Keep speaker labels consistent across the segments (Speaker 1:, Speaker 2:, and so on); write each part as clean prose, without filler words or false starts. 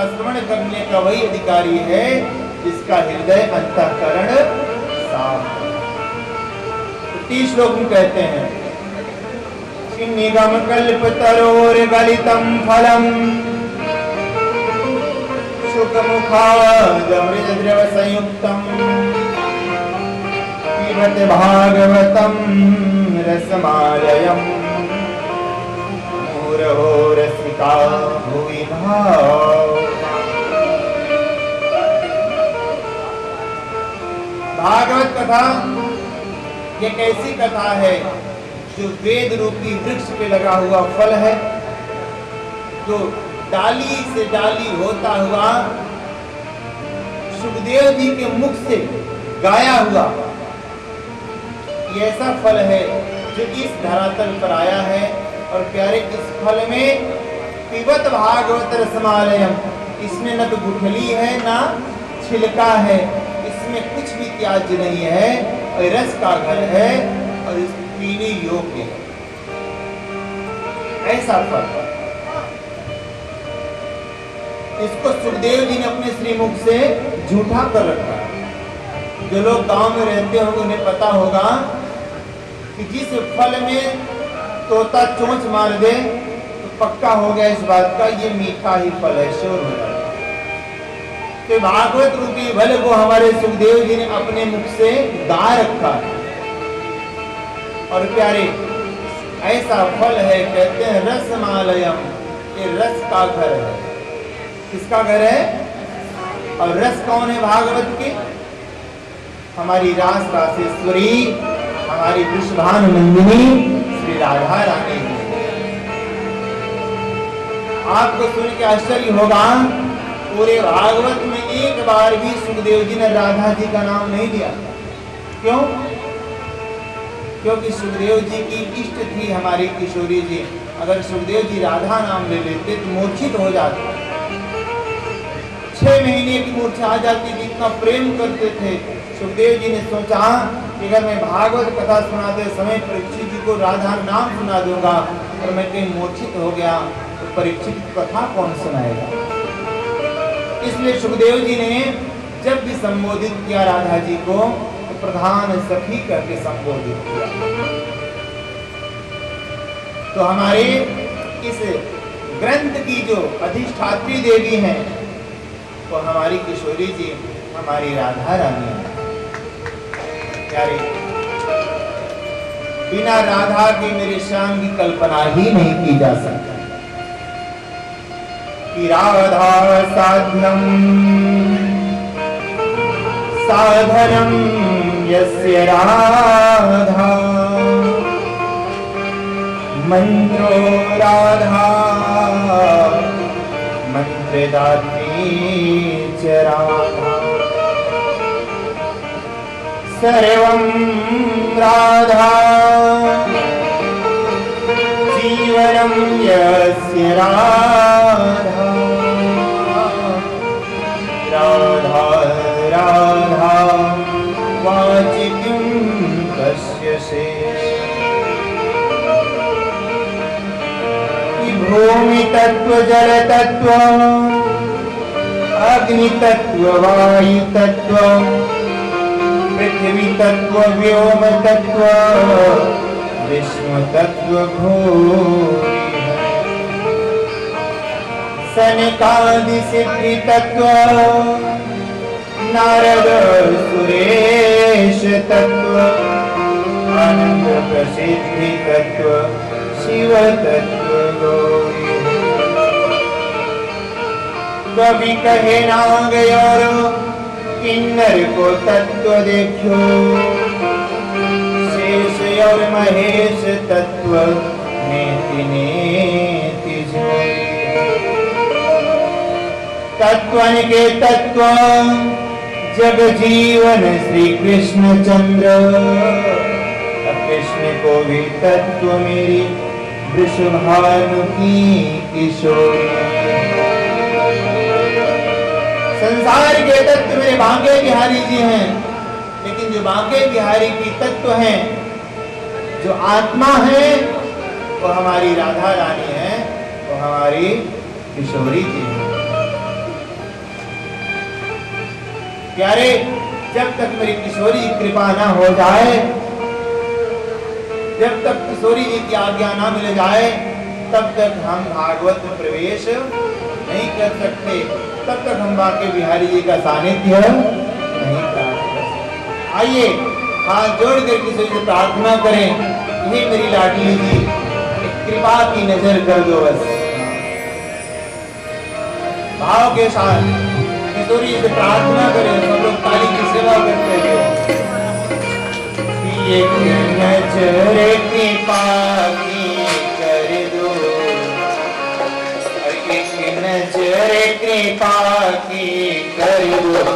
Speaker 1: का श्रवण करने का वही अधिकारी है जिसका हृदय अंतःकरण साफ है। 30 श्लोक में कहते हैं निगम कल्प तरोर गलितम फलम शुक मुखादमृत द्रव संयुक्तम पिबत भागवतम रसमालयम मुहुरहो रसिका भुवि भाव। भागवत कथा एक ऐसी कथा है जो वेद रूपी वृक्ष पे लगा हुआ फल है, जो डाली से डाली होता हुआ सुखदेव जी के मुख से गाया हुआ ये ऐसा फल है जो इस धरातल पर आया है। और प्यारे इस फल में पिबत भागवत रसमालयम, इसमें न तो गुठली है ना छिलका है, इसमें कुछ भी त्याज्य नहीं है और रस का घर है और इस पीने योग्य है, ऐसा फल। इसको सुखदेव जी ने अपने श्रीमुख से झूठा कर रखा है। जो लोग गांव में रहते होंगे उन्हें पता होगा कि जिस फल में तोता चोंच मार दे तो पक्का हो गया इस बात का ये मीठा ही फल है, श्योर हो जाए। तो भागवत रूपी फल को हमारे सुखदेव जी ने अपने मुख से गा रखा है। और प्यारे ऐसा फल है, कहते हैं रसमालयम, ये रस का घर है। किसका घर है? और रस कौन है भागवत के? हमारी रास रासेश्वरी, हमारी वृषभानु नंदिनी श्री राधा रानी। आपको सुन के आश्चर्य होगा, पूरे भागवत में एक बार भी सुखदेव जी ने राधा जी का नाम नहीं लिया। क्यों? क्योंकि सुखदेव जी की इष्ट थी हमारी किशोरी जी। अगर सुखदेव जी राधा नाम ले लेते तो मूर्छित हो जाते, 6 महीने की मूर्छा आ जाती थी, इतना प्रेम करते थे। सुखदेव जी ने सोचा कि अगर मैं भागवत कथा सुनाते समय परीक्षित जी को राधा नाम सुना दूंगा और मैं कहीं मूर्छित हो गया तो परीक्षित कथा कौन सुनाएगा। इसलिए सुखदेव जी ने जब भी संबोधित किया राधा जी को तो प्रधान सखी करके संबोधित किया। तो हमारे इस ग्रंथ की जो अधिष्ठात्री देवी हैं वो हमारी किशोरी जी, हमारी राधा रानी है। प्यारे, बिना राधा के मेरे श्याम की कल्पना ही नहीं की जा सकती। कि राधा साध्यम साधनम यस्य राधा मंत्रो राधा मंत्रदात्री च राधा सर्वं राधा जीवनं यस्य राधा राधा राधा वाचिकं कस्य शेष। भूमि तत्व जल तत्व अग्नि तत्व वायु तत्व पृथ्वी तत्व व्योम तत्व विष्णु तत्व घोरी सनकादि सिद्धि तत्व नारद सुरेश तत्व आनंद प्रसिद्धि तत्व शिव तत्व गौरी। कभी कहे नाग और किन्नर को तत्व देखो शेष और महेश तत्व नेति नेति तत्वन के तत्व जग जीवन श्री कृष्ण चंद्र। कृष्ण को भी तत्व मेरी वृषभानु की किशोरी। संसार के तत्व मेरे बांके बिहारी जी हैं, लेकिन जो बांके बिहारी की तत्व हैं, जो आत्मा है, वो हमारी राधा रानी है, वो हमारी किशोरी जी है। प्यारे, जब तक मेरी किशोरी की कृपा ना हो जाए, जब तक किशोरी जी की आज्ञा ना मिल जाए, तब तक हम भागवत में प्रवेश नहीं कर सकते, तब तक हम बांके बिहारी जी का सानिध्य नहीं प्राप्त कर सकते। आइए हाथ जोड़ कर किशोरी से प्रार्थना करें, ये मेरी लाडली जी कृपा की नजर कर दो बस। भाव के साथ किशोरी से प्रार्थना करें, सब लोग ताली की सेवा करते हुए। एक नजर कृपा की कर दो, एक नजर कृपा की कर दो,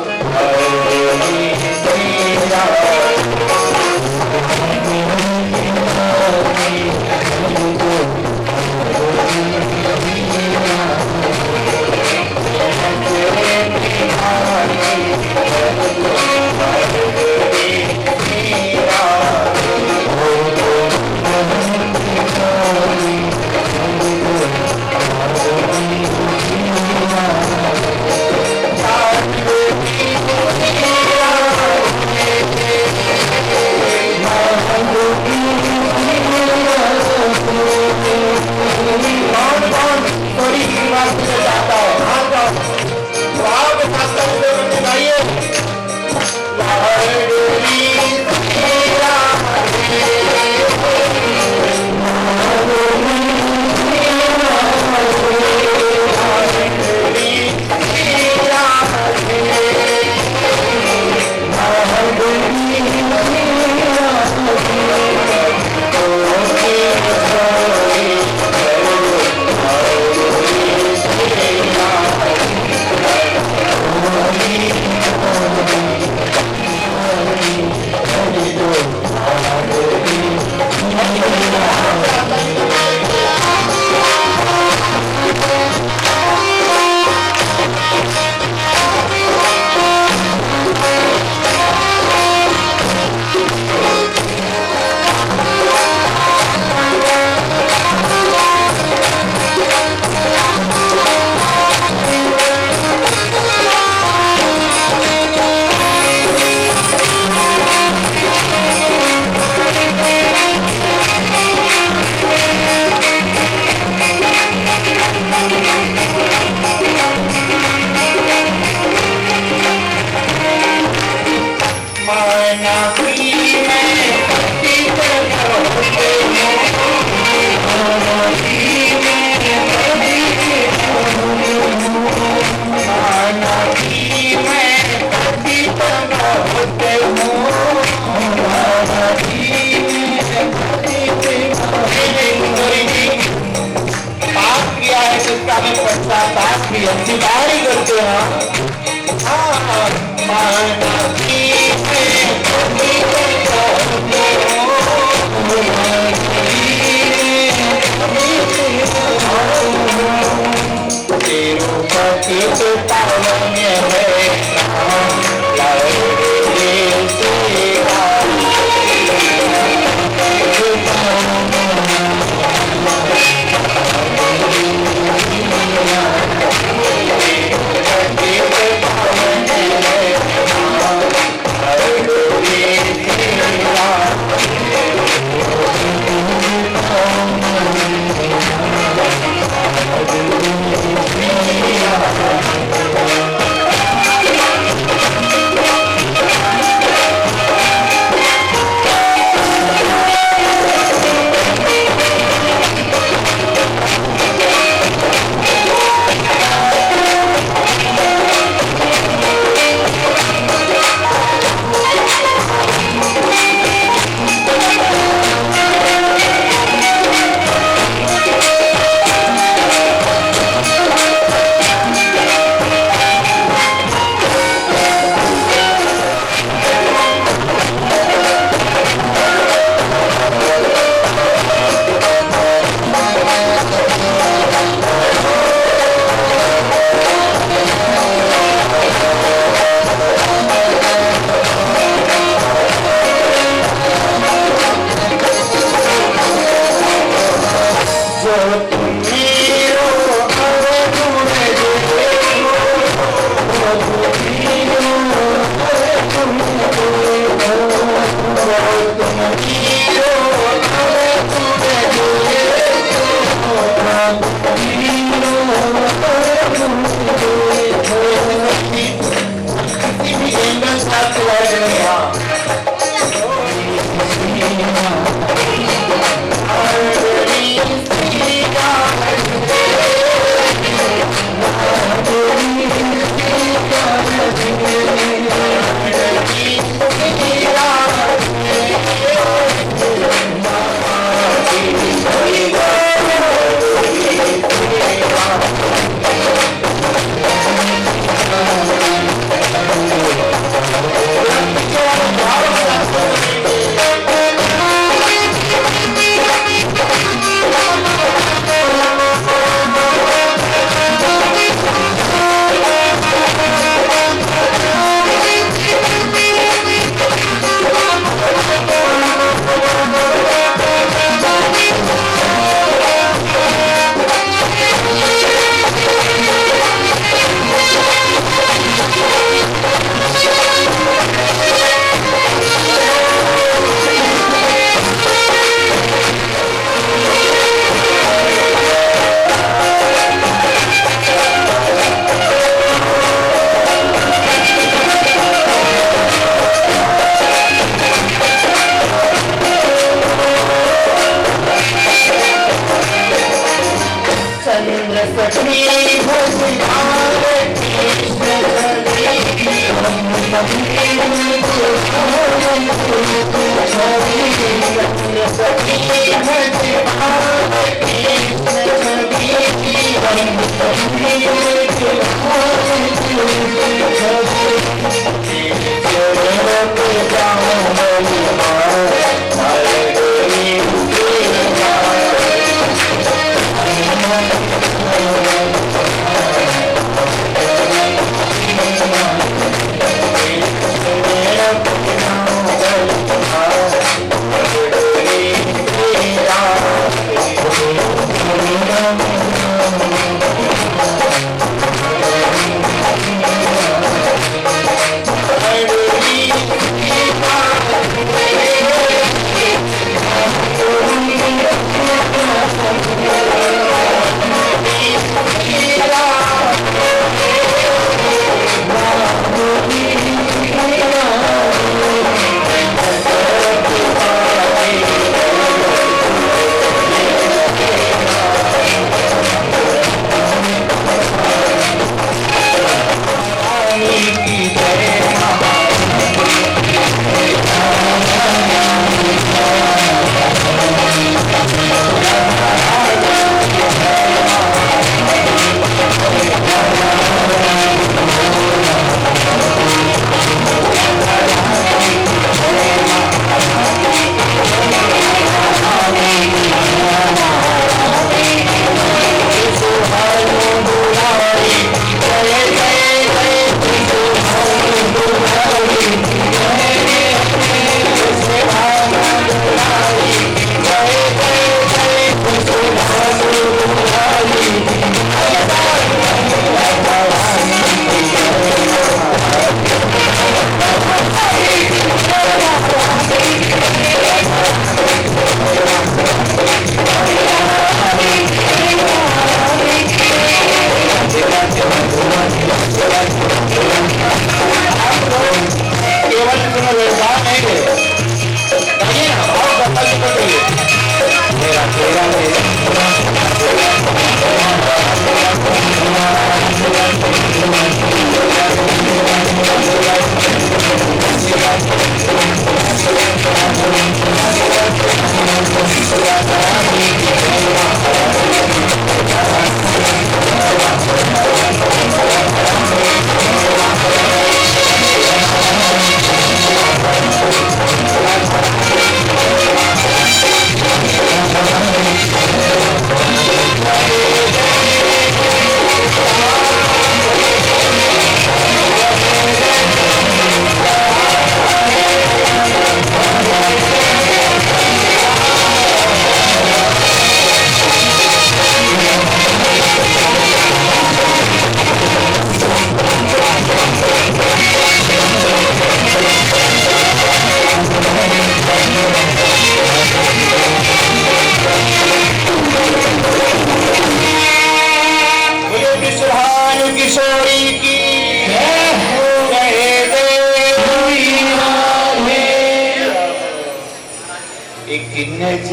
Speaker 2: Thank you.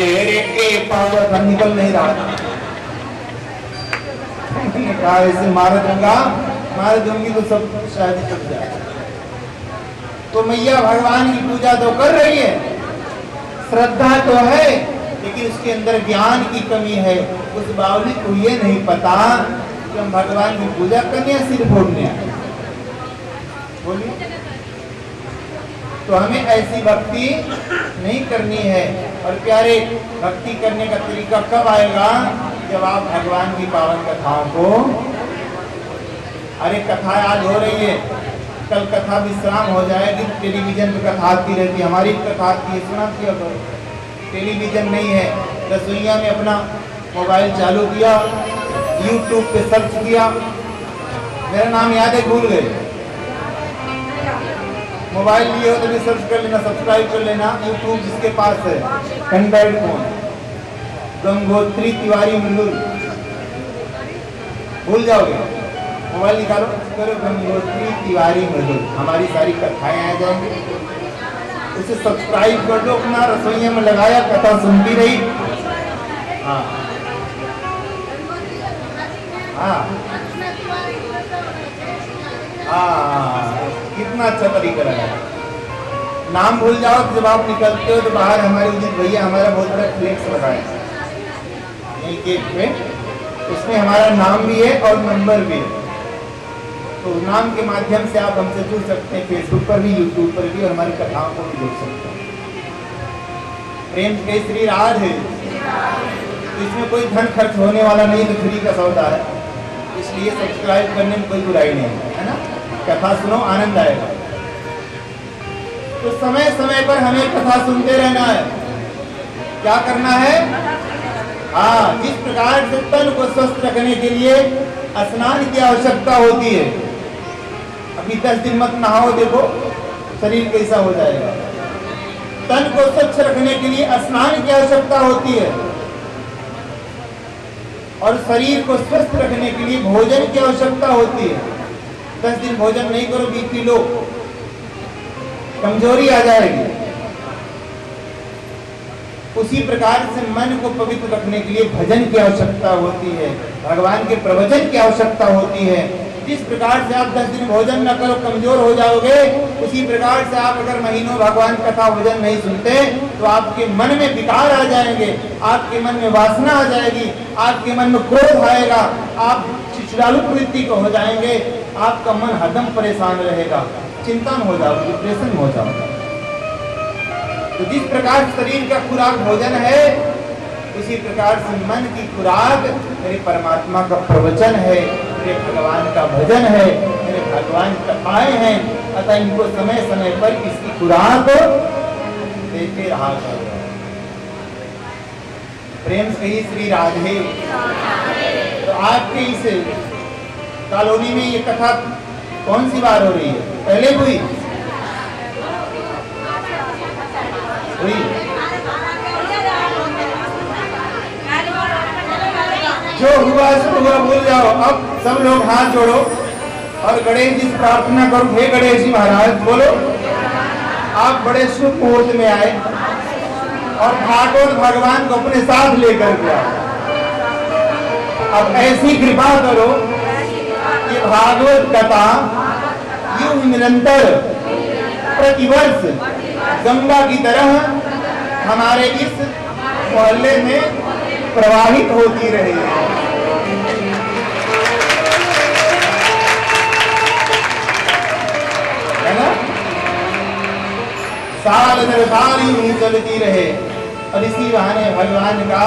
Speaker 1: चेहरे के पावर निकल नहीं रहा था। मैंने कहा ऐसे मार दूंगी तो सब शादी टूट जाए। तो मैया भगवान की पूजा तो कर रही है, श्रद्धा तो है, लेकिन उसके अंदर ज्ञान की कमी है। उस बावली को ये नहीं पता कि हम भगवान की पूजा करने या सिर फोड़ने आए। बोलिए, तो हमें ऐसी भक्ति नहीं करनी है। और प्यारे, भक्ति करने का तरीका कब आएगा? जब आप भगवान की पावन कथाओं को, अरे कथा आज हो रही है, कल कथा विश्राम हो जाएगी, टेलीविजन पे कथा आती रहती है, हमारी कथा आती है, सुना किया करो। टेलीविजन नहीं है, रसोईया में अपना मोबाइल चालू किया, यूट्यूब पे सर्च किया, मेरा नाम याद है, भूल गए, मोबाइल लिए हो तो भी सर्च कर लेना, सब्सक्राइब कर लेना। यूट्यूब जिसके पास है, एंड्रॉइड फोन, गंगोत्री तिवारी मृदुल, भूल जाओगे, मोबाइल निकालो, करो गंगोत्री तिवारी मृदुल, हमारी सारी कथाएं आ जाएंगी। उसे सब्सक्राइब कर दो, अपना रसोईया में लगाया, कथा सुनती रही। हाँ हाँ हाँ, कितना अच्छा तरीका लगा। नाम भूल जाओ तो जब आप निकलते हो तो बाहर हमारे उदित भैया हमारा बहुत बड़ा फ्लेक्स लगाए यही गेट पे, उसमें हमारा नाम भी है और नंबर भी है। तो नाम के माध्यम से आप हमसे जुड़ सकते हैं, फेसबुक पर भी, यूट्यूब पर भी, और हमारी कथाओं को भी जुड़ सकते हैं। प्रेम केसरी राधे। तो इसमें कोई धन खर्च होने वाला नहीं, तो फ्री का सौदा है, इसलिए सब्सक्राइब करने में कोई बुराई नहीं है ना। कथा सुनो, आनंद आएगा। तो समय समय पर हमें कथा सुनते रहना है। क्या करना है? हाँ, जिस प्रकार से तन को स्वस्थ रखने के लिए स्नान की आवश्यकता होती है। अभी 10 दिन मत नहाओ, देखो शरीर कैसा हो जाएगा। तन को स्वच्छ रखने के लिए स्नान की आवश्यकता होती है, और शरीर को स्वस्थ रखने के लिए भोजन की आवश्यकता होती है। 10 दिन भोजन नहीं करो, बीपी लो, कमजोरी आ जाएगी। उसी प्रकार से मन को पवित्र रखने के लिए भजन की आवश्यकता होती है, भगवान के प्रवचन की आवश्यकता होती है। जिस प्रकार से आप 10 दिन भोजन न करो, कमजोर हो जाओगे, उसी प्रकार से आप अगर महीनों भगवान कथा भोजन नहीं सुनते तो आपके मन में विकार आ जाएंगे, आपके मन में वासना आ जाएगी, आपके मन में क्रोध आएगा, आप चिड़चिड़ालू प्रवृत्ति को हो जाएंगे, आपका मन हरदम परेशान रहेगा, चिंतन हो जाओगे, डिप्रेशन हो जाओगे। तो जिस प्रकार शरीर का खुराक भोजन है, उसी प्रकार से मन की खुराक मेरे परमात्मा का प्रवचन है, मेरे भगवान का भजन है, मेरे भगवान कथाएं हैं। अतः इनको समय समय पर इसकी खुराक देते रहा करो। प्रेम से ही श्री राधे। तो आपके इस कॉलोनी में ये कथा कौन सी बार हो रही है? पहले हुई? जो हुआ सो हुआ, भूल जाओ। अब सब लोग हाथ जोड़ो और गणेश जी से प्रार्थना करो, हे गणेश जी महाराज, बोलो आप बड़े शुभ मुहूर्त में आए और भागवत भगवान को अपने साथ लेकर के आओ। अब ऐसी कृपा करो कि भागवत कथा यूं निरंतर प्रतिवर्ष गंगा की तरह हमारे इस मोहल्ले में प्रवाहित होती रहे। है ना? साल दर साल यूं चलती रहे, और इसी बहाने भगवान का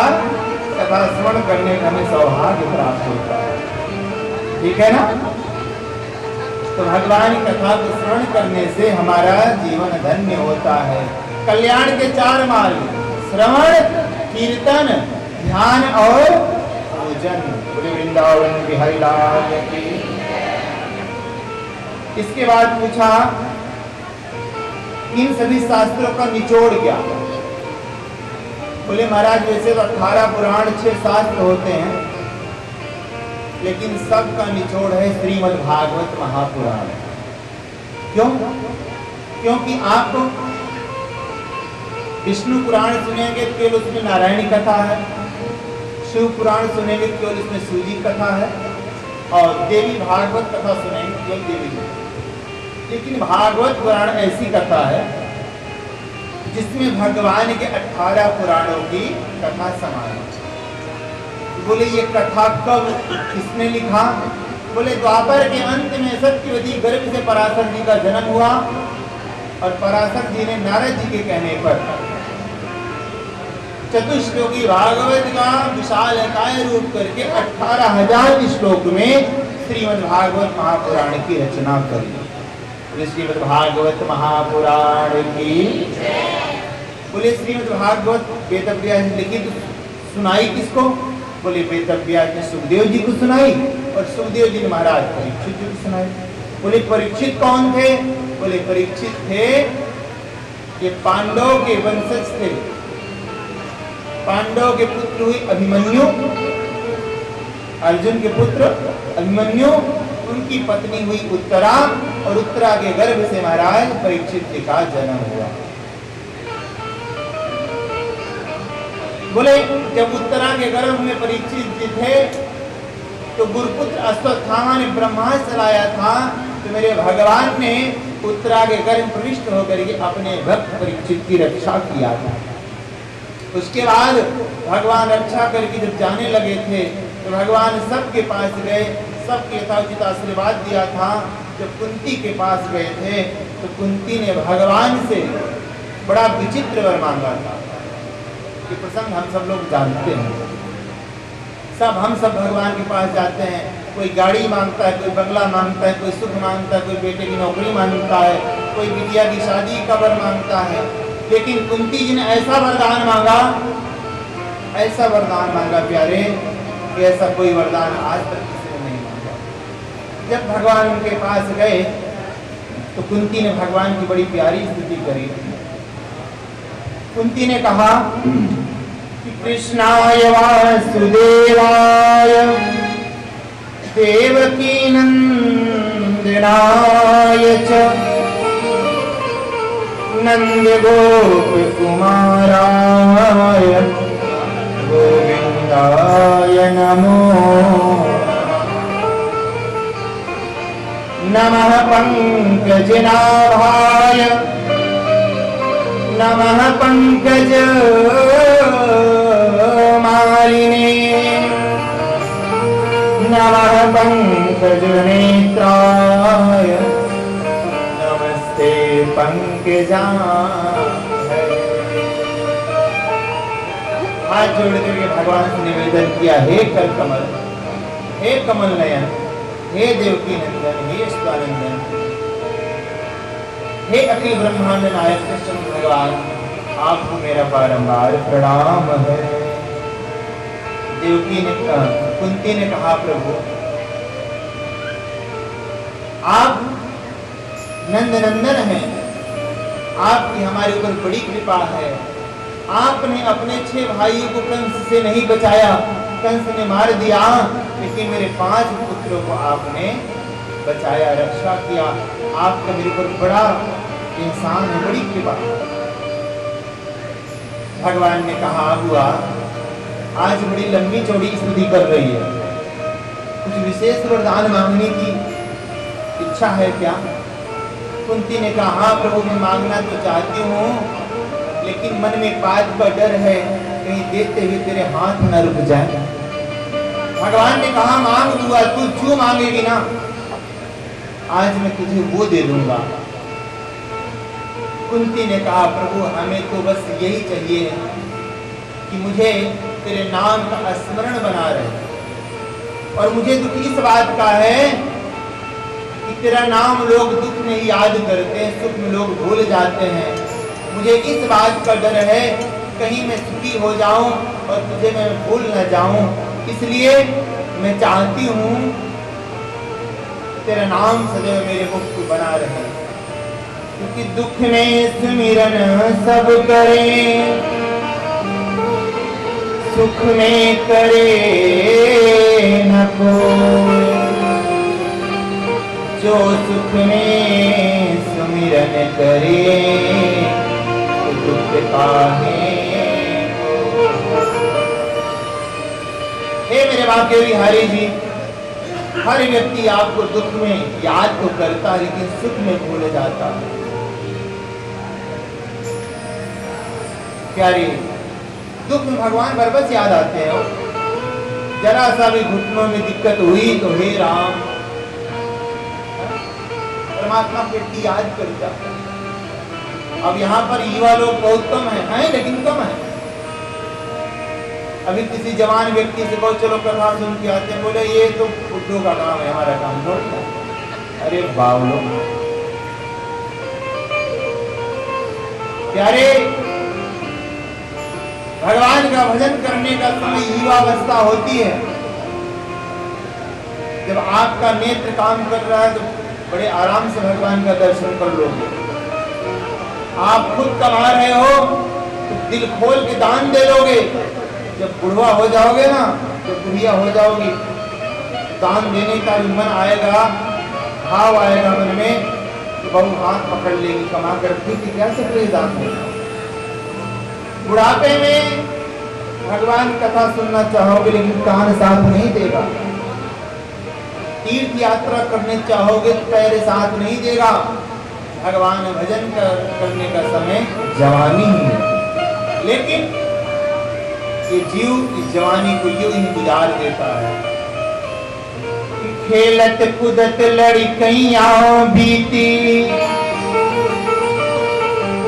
Speaker 1: कथा श्रवण करने का हमें सौभाग्य प्राप्त होता है। ठीक है ना? तो भगवान की कथा को श्रवण करने से हमारा जीवन धन्य होता है। कल्याण के 4 मार्ग: श्रवण, कीर्तन, ध्यान और पूजन। बोले वृंदावन बिहारी लाल की। इसके बाद पूछा, इन सभी शास्त्रों का निचोड़ क्या? बोले महाराज वैसे तो 18 पुराण 6 शास्त्र होते हैं, लेकिन सबका निचोड़ है श्रीमद् भागवत महापुराण। क्यों? क्योंकि आप विष्णु पुराण सुनेंगे तो केवल उसमें नारायणी कथा है, शिव पुराण सुनेंगे तो केवल उसमें शिव जी कथा है, और देवी भागवत कथा सुनेंगे तो केवल देवी जी। लेकिन भागवत पुराण ऐसी कथा है जिसमें भगवान के 18 पुराणों की कथा समाई। बोले ये कथा कब किसने लिखा? बोले द्वापर के अंत में सत्यवती गर्भ से पराशर जी का जन्म हुआ, और पराशर जी ने नारद जी के कहने पर चतुश्लोकी भागवत का विशालकाय रूप करके 18,000 श्लोक में श्रीमद् भागवत महापुराण की रचना करी। श्रीमद् भागवत महापुराण की बोले श्रीमद् भागवत वेदव्यास ने लिखी, तो सुनाई किसको? बोले वेदव्यास ने सुखदेव जी को सुनाई, और सुखदेव जी ने महाराज परीक्षित जी को सुनाई। बोले परीक्षित कौन थे? बोले परीक्षित थे ये पांडव के वंशज थे। पांडव के पुत्र हुए अभिमन्यु, अर्जुन के पुत्र अभिमन्यु, उनकी पत्नी हुई उत्तरा, और उत्तरा के गर्भ से महाराज परीक्षित जी का जन्म हुआ। बोले जब उत्तरा के गर्भ में परीक्षित जी थे तो गुरुपुत्र अश्वत्थामा ने ब्रह्मास्त्र चलाया था, तो मेरे भगवान ने उत्तरा के गर्भ प्रविष्ट होकर के अपने भक्त परीक्षित की रक्षा किया था। उसके बाद भगवान रक्षा करके जब जाने लगे थे तो भगवान सबके पास गए, सबके यथाउचित आशीर्वाद दिया था। जब कुंती के पास गए थे तो कुंती ने भगवान से बड़ा विचित्र वर मांगा था। ये प्रसंग हम सब लोग जानते हैं। हम सब भगवान के पास जाते हैं, कोई गाड़ी मांगता है, कोई बंगला मांगता है, कोई सुख मांगता है, कोई बेटे की नौकरी मांगता है, कोई बिटिया की शादी का वर मांगता है। लेकिन कुंती जी ने ऐसा वरदान मांगा, ऐसा वरदान मांगा प्यारे, कि ऐसा कोई वरदान आज तक किसी ने नहीं मांगा। जब भगवान उनके पास गए तो कुंती ने भगवान की बड़ी प्यारी स्तुति करी। कुंती ने कहा कि कृष्णाय वासुदेवाय देवकी नंदनाय च नंद गोप कुमाराय गोविंदाय नमो नमः पंकजनाभाय नमः पंकज मालिने नमः पंकज नेत्राय नमस्ते पंकजाय। हाथ जोड़ करके भगवान से निवेदन किया, हे कर कमल, हे कमल नयन, हे देवकी नंदन, हे स्वानंदन, हे अखिल ब्रह्मांड नायक कृष्ण भगवान, आपको मेरा बारंबार प्रणाम है। देवकी ने कुंती ने कहा, प्रभु आप नंद नंदन हैं, आपकी हमारे ऊपर बड़ी कृपा है। आपने अपने 6 भाइयों को कंस से नहीं बचाया, कंस ने मार दिया, लेकिन मेरे 5 पुत्रों को आपने बचाया, रक्षा किया। आपका मेरे ऊपर बड़ा इंसान है, बड़ी कृपा। भगवान ने कहा, हुआ आज बड़ी लंबी चौड़ी स्तुति कर रही है, कुछ विशेष वरदान मांगने की इच्छा है क्या? कुंती ने कहा, हाँ प्रभु मैं मांगना तो चाहती हूँ, लेकिन मन में एक बात का डर है, कहीं देते हुए तेरे हाथ न रुक जाए। भगवान ने कहा, मांग दूंगा, तू जो मांगेगी ना आज मैं तुझे वो दे दूंगा। कुंती ने कहा, प्रभु हमें तो बस यही चाहिए कि मुझे तेरे नाम का स्मरण बना रहे, और मुझे दुख इस बात का है कि तेरा नाम लोग दुख में ही याद करते हैं, सुख में लोग भूल जाते हैं। मुझे इस बात का डर है कहीं मैं सुखी हो जाऊं और तुझे मैं भूल न जाऊं, इसलिए मैं चाहती हूं तेरा नाम सदैव मेरे मुख को बना रहे। क्योंकि दुख में सुमिरन सब करें, सुख में करे न कोई, जो सुख में सुमिरन करे दुख काहे हे मेरे भाग्य बिहारी जी, हर व्यक्ति आपको दुख में याद तो करता लेकिन सुख में भूल जाता है। प्यारे, दुख में भगवान बरबस याद आते हैं। जरा सा भी घुटनों में दिक्कत हुई तो हे राम, परमात्मा व्यक्ति याद करता। अब यहाँ पर युवा लोग बहुत कम हैं लेकिन कम है। अभी किसी जवान व्यक्ति से कहो चलो कथा सुन के आते हैं, बोले ये तो बुड्ढों का काम है, हमारा काम थोड़ी है। अरे बावलो प्यारे, भगवान का भजन करने का समय युवावस्था होती है। जब आपका नेत्र काम कर रहा है तो बड़े आराम से भगवान का दर्शन कर लोगे। आप खुद कमा रहे हो तो दिल खोल के दान दे लोगे। जब बुढ़वा हो जाओगे ना, जब बुढ़िया हो जाओगी, दान देने का भी मन आएगा, भाव आएगा मन में, तो बहू हाथ पकड़ लेगी, कमा कर ठीक क्या सकते दान देना। बुढ़ापे में भगवान कथा सुनना चाहोगे लेकिन कान साथ नहीं देगा। तीर्थ यात्रा करने चाहोगे तो पैर साथ नहीं देगा। भगवान भजन करने का समय जवानी है, लेकिन ये जीव इस जवानी को यूं ही गुजार देता है। खेलत कूदत लड़कइयां बीती,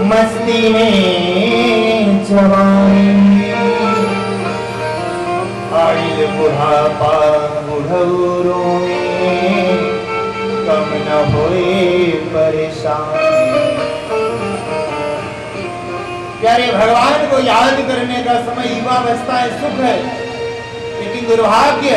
Speaker 1: मस्ती में जवानी, आइल बुढ़ापा बुढ़ऊ रोए, कम न होए परेशान। प्यारे, भगवान को याद करने का समय युवावस्था है, सुख है, लेकिन दुर्भाग्य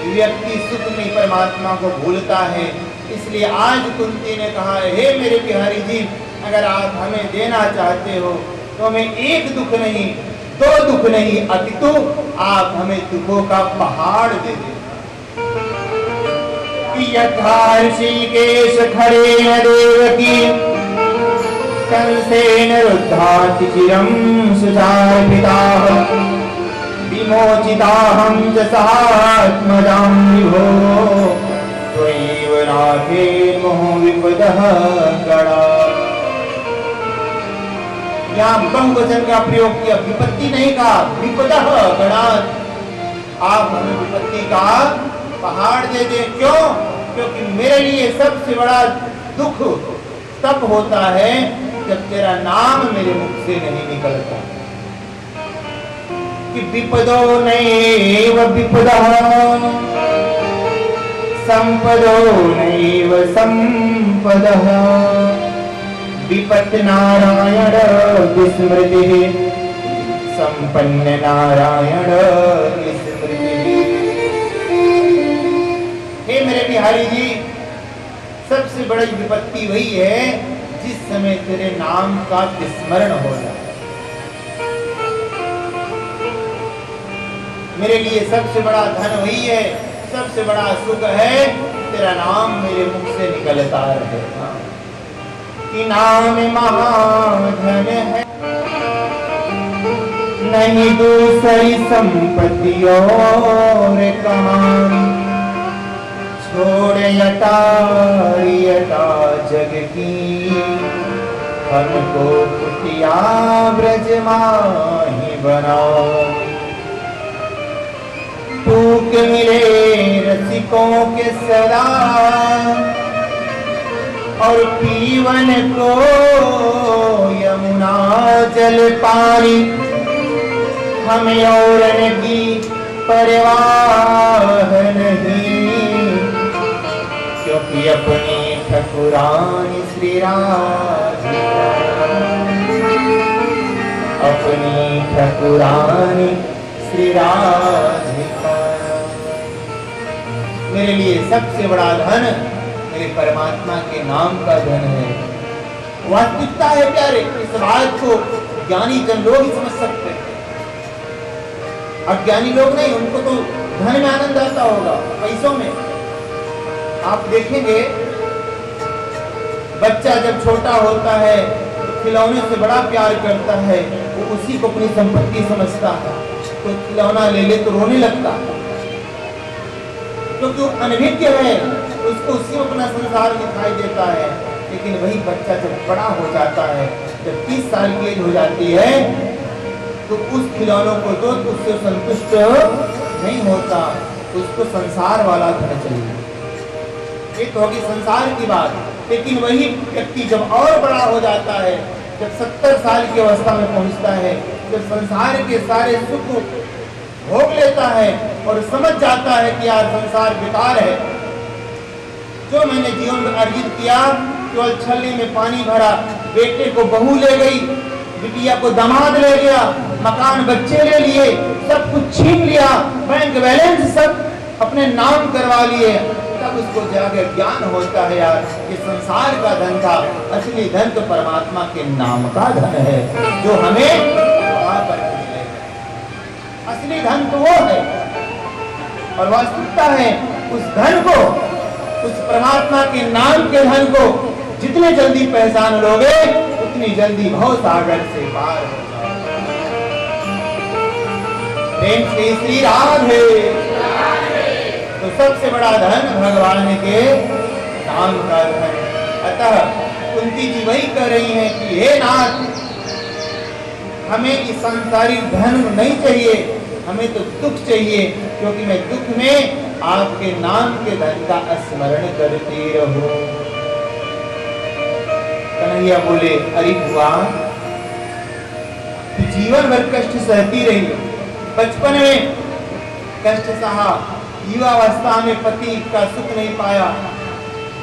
Speaker 1: व्यक्ति सुख में परमात्मा को भूलता है। इसलिए आज कुंती ने कहा, हे मेरे बिहारी जी, अगर आप हमें देना चाहते हो तो हमें एक दुख नहीं, दो दुख नहीं, अपितु आप हमें दुखों का पहाड़ दे दे। यथा ऋषिकेश खड़े न देवकी, कंसेन रुद्धाति चिरं सुचार्पिताः, विमोचिताहं च सहात्मजां विभो, त्वयैव नाथे मोह विपदः गणा। यहाँ बहुवचन का प्रयोग किया, विपत्ति नहीं कहा, विपदः गणात्। आप हमें विपत्ति का पहाड़ दे दे। क्यों? क्योंकि मेरे लिए सबसे बड़ा दुख तब होता है जब तेरा नाम मेरे मुख से नहीं निकलता। कि विपदो नैव विपदः, संपदो नैव संपदः, विपत् नारायण विस्मृतिः, संपन्न नारायण स्मृतिः। हे मेरे बिहारी जी, सबसे बड़ी विपत्ति वही है जिस समय तेरे नाम का विस्मरण हो जाए। मेरे लिए सबसे बड़ा धन वही है, सबसे बड़ा सुख है तेरा नाम मेरे मुख से निकलता रहे। कि नाम महाधन है, नहीं दूसरी संपत्ति और कमानी, छोड़ यटा जग की, हमको कुटिया ब्रज माही बनाओ। टूक मिले रसिकों के सदा, और पीवन को यमुना जल पानी, हमें और की परवाह नहीं, क्योंकि अपनी ठकुरानी श्री राधिका, अपनी ठकुरानी श्री राधिका। मेरे लिए सबसे बड़ा धन मेरे परमात्मा के नाम का धन है। वास्तविकता है प्यारे, इस बात को ज्ञानी जन लोग ही समझ सकते हैं। अज्ञानी लोग नहीं, उनको तो धन में आनंद आता होगा, पैसों में। आप देखेंगे बच्चा जब छोटा होता है तो खिलौने से बड़ा प्यार करता है वो उसी को अपनी संपत्ति समझता है। तो खिलौना ले ले तो रोने लगता है क्योंकि वो अनभिज्ञ है, उसको उसी में अपना संसार दिखाई देता है। लेकिन वही बच्चा जब बड़ा हो जाता है, जब 30 साल की एज हो जाती है, तो उस खिलौनों को तो उससे संतुष्ट नहीं होता, उसको संसार वाला धन चाहिए। ये तो होगी संसार की बात। लेकिन वही व्यक्ति जब और बड़ा हो जाता है, जब 70 साल की अवस्था में पहुंचता है, जब संसार के सारे सुख भोग लेता है और समझ जाता है कि यार संसार बेकार है, जो मैंने जीवन में अर्जित किया केवल छलनी में पानी भरा, बेटे को बहू ले गई, बिटिया को दामाद ले गया, मकान बच्चे ले लिए, सब कुछ छीन लिया, बैंक बैलेंस सब अपने नाम करवा लिए, तब उसको जाके ज्ञान होता है यार ये संसार का धन था, असली धन तो परमात्मा के नाम का धन है जो हमें वहां पर मिलेगा। असली धन तो वो है और वास्तविकता है उस धन को, उस परमात्मा के नाम के धन को जितने जल्दी पहचान लोगे उतनी जल्दी भव सागर से पार हो जाओगे। प्रेम से श्री राधे। तो सबसे बड़ा धन भगवान के नाम का धन। अतः कुंती जी वही कह रही हैं कि हे नाथ, हमें इस सांसारिक धन नहीं चाहिए, हमें तो दुख चाहिए, क्योंकि मैं दुख में आपके नाम के धन का स्मरण करती रहूं। कन्हैया बोले अरे बुआ, तू जीवन भर कष्ट सहती रही, बचपन में कष्ट सहा, युवावस्था में पति का सुख नहीं पाया,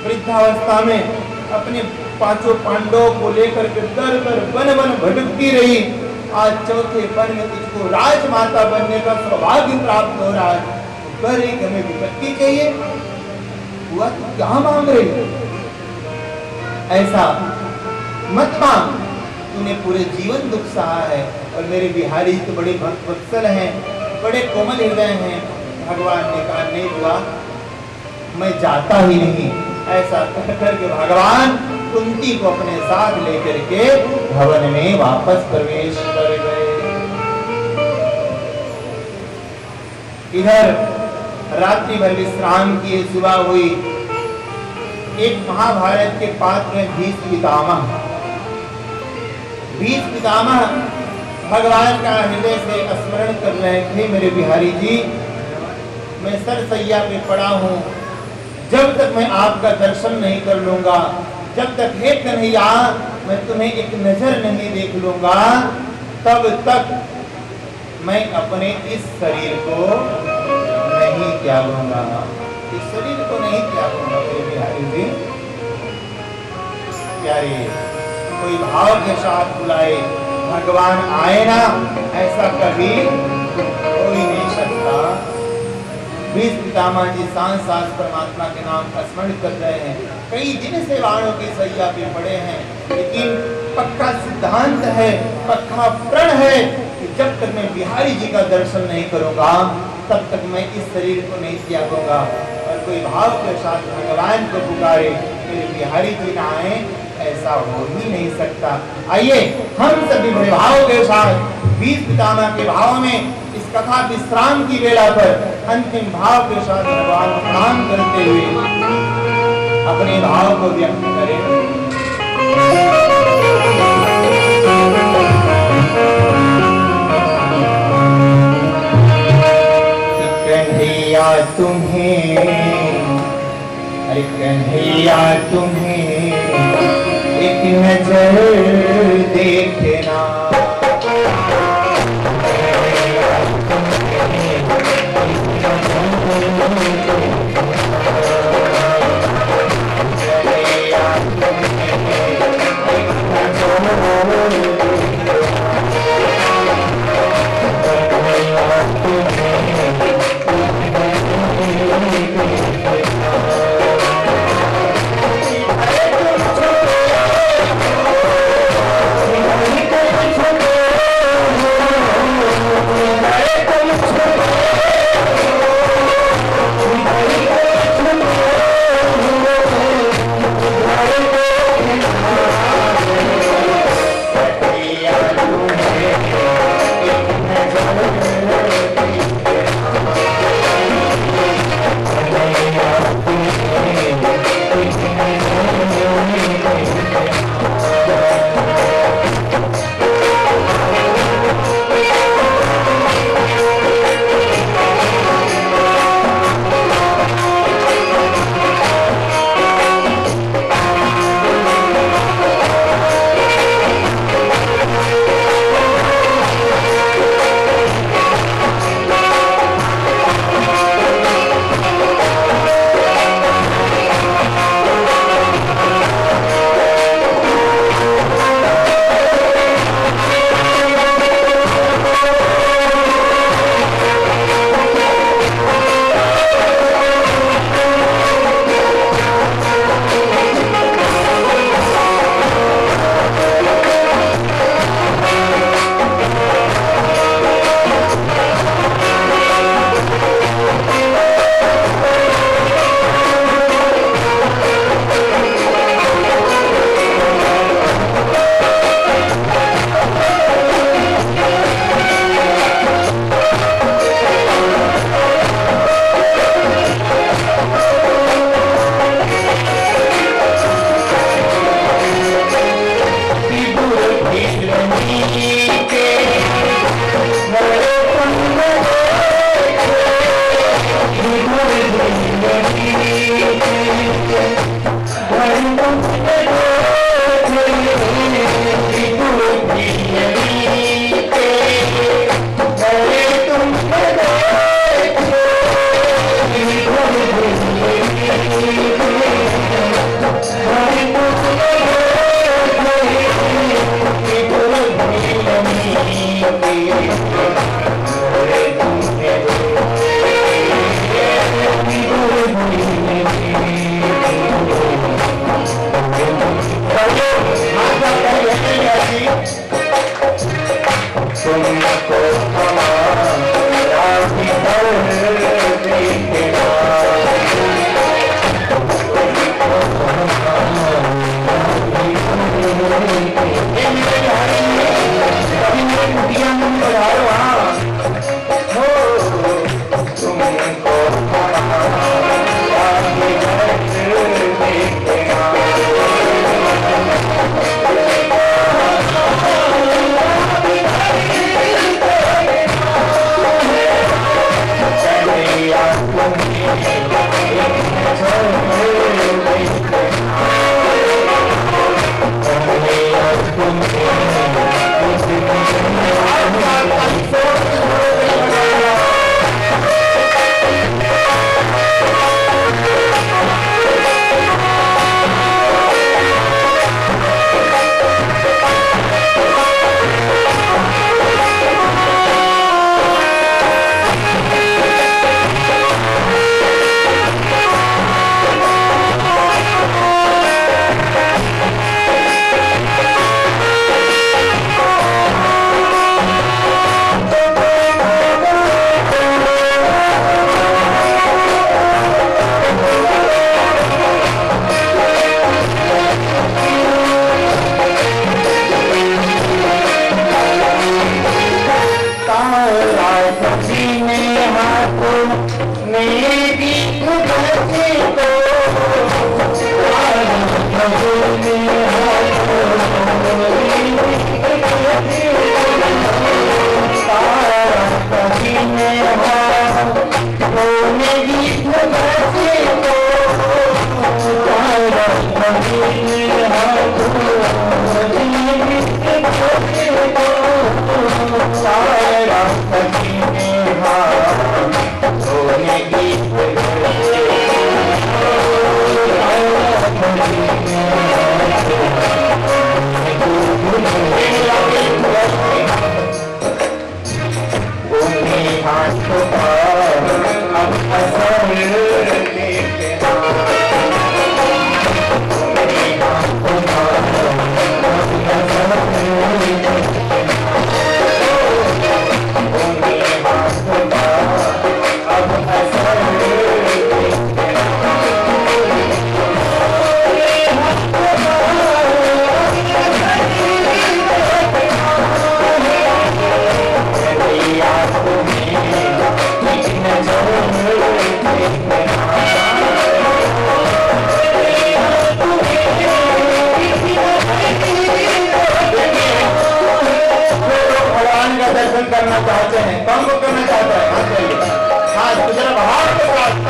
Speaker 1: वृद्धावस्था में अपने 5 पांडवों को लेकर के दर दर बन बन भटकती रही, आज चौथे पन में तुझको राजमाता बनने का सौभाग्य प्राप्त हो रहा है, पर एक हमें विपत्ति चाहिए। हुआ तू क्या मांग रही है? ऐसा मत मांग, तूने पूरे जीवन दुख सहा है और मेरे बिहारी तो बड़े भक्त वत्सल हैं, बड़े कोमल हृदय हैं। भगवान ने कहा नहीं बुआ, मैं जाता ही नहीं। ऐसा कहकर के भगवान कुंती को अपने साथ लेकर के भवन में वापस प्रवेश कर गए। इधर रात्रि भर विश्राम किए, सुबह हुई। एक महाभारत के पात्र में भीष्म पितामह, भीष्म पितामह भगवान का हृदय से स्मरण कर रहे थे, मेरे बिहारी जी मैं सरसैया पे पड़ा हूँ, जब तक मैं आपका दर्शन नहीं कर लूंगा, जब तक हे कन्हैया मैं तुम्हें एक नजर नहीं देख लूंगा, तब तक मैं अपने इस शरीर को नहीं त्यागूंगा, इस शरीर को नहीं त्यागूंगा। मेरे बिहारी जी प्यारे, कोई भाव के साथ बुलाए भगवान आए ना, ऐसा कभी हो ही नहीं सकता। भीष्म पितामह जी सांस सांस परमात्मा के नाम का स्मरण कर रहे हैं, कई दिन से वाणों की सैया पे पड़े हैं, लेकिन पक्का सिद्धांत है, पक्का प्रण है कि जब तक मैं बिहारी जी का दर्शन नहीं करूंगा तब तक मैं इस शरीर को नहीं त्यागूंगा। और कोई भाव के साथ भगवान को पुकारे, मेरे बिहारी जी ना आए, ऐसा हो ही नहीं सकता। आइए हम सभी बड़े भाव के साथ भीष्म पितामह के भाव में इस कथा विश्राम की वेला पर अंतिम भाव के साथ भगवान को प्रणाम करते हुए अपने भाव को व्यक्त करें। कन्हैया तुम्हें, अरे कन्हैया तुम्हें एक नजर देखना, करना चाहते हैं, कौन को करना चाहता है? हाथ जोड़िए, हाथ तो जरा भाव के साथ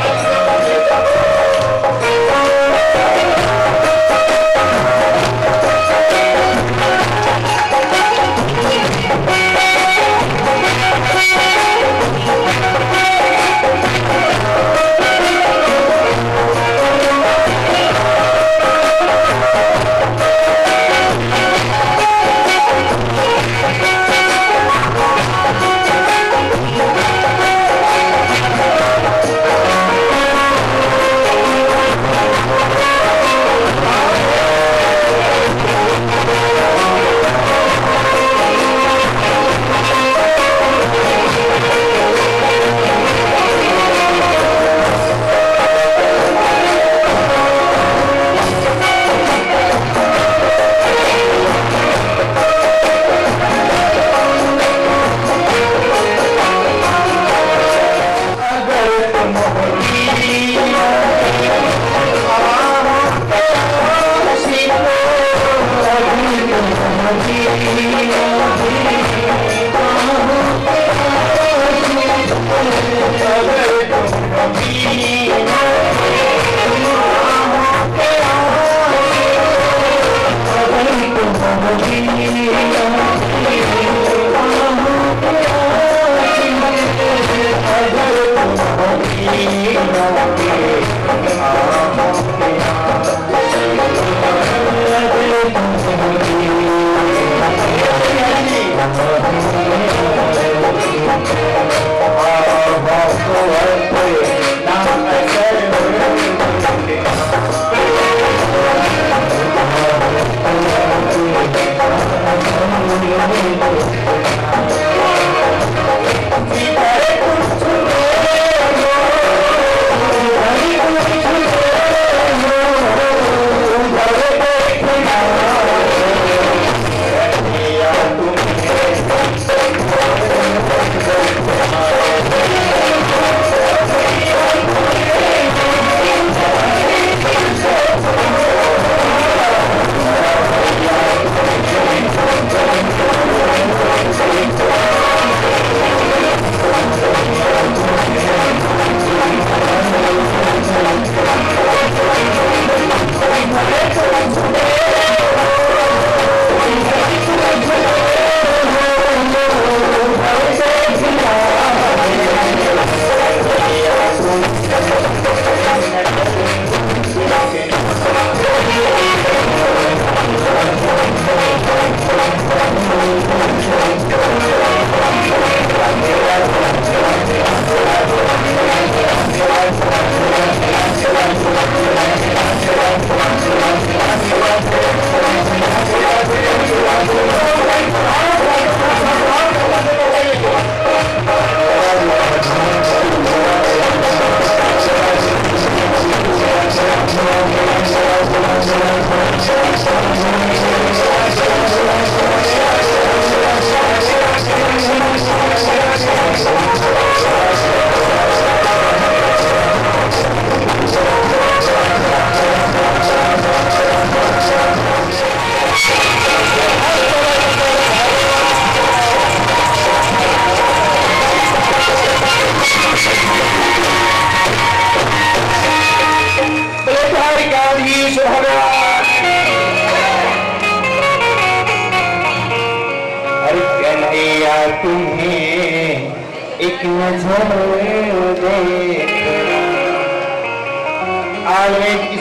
Speaker 1: Always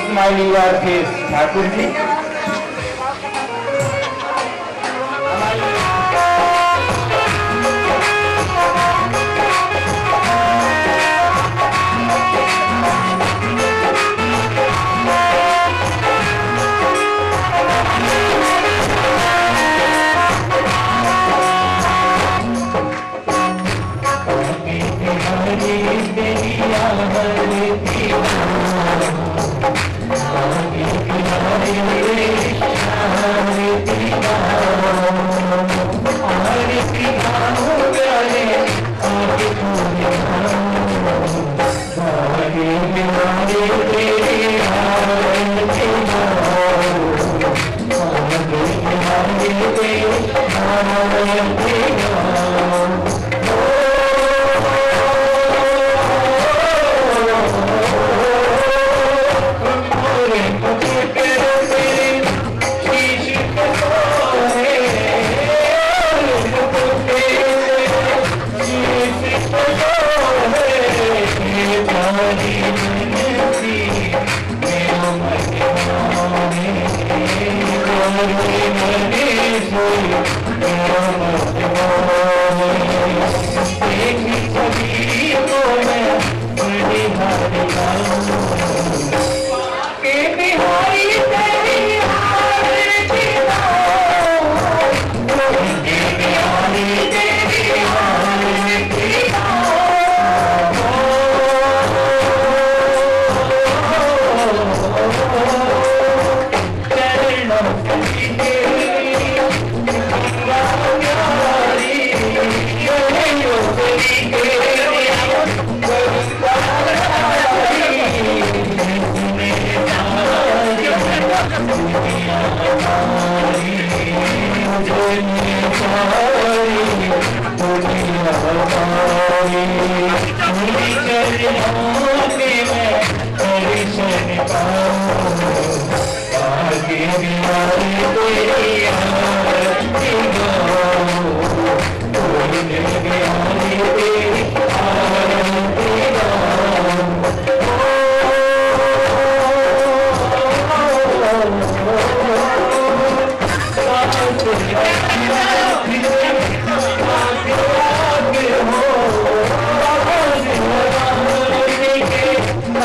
Speaker 1: smiling your face, Thakur ji.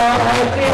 Speaker 2: Oh,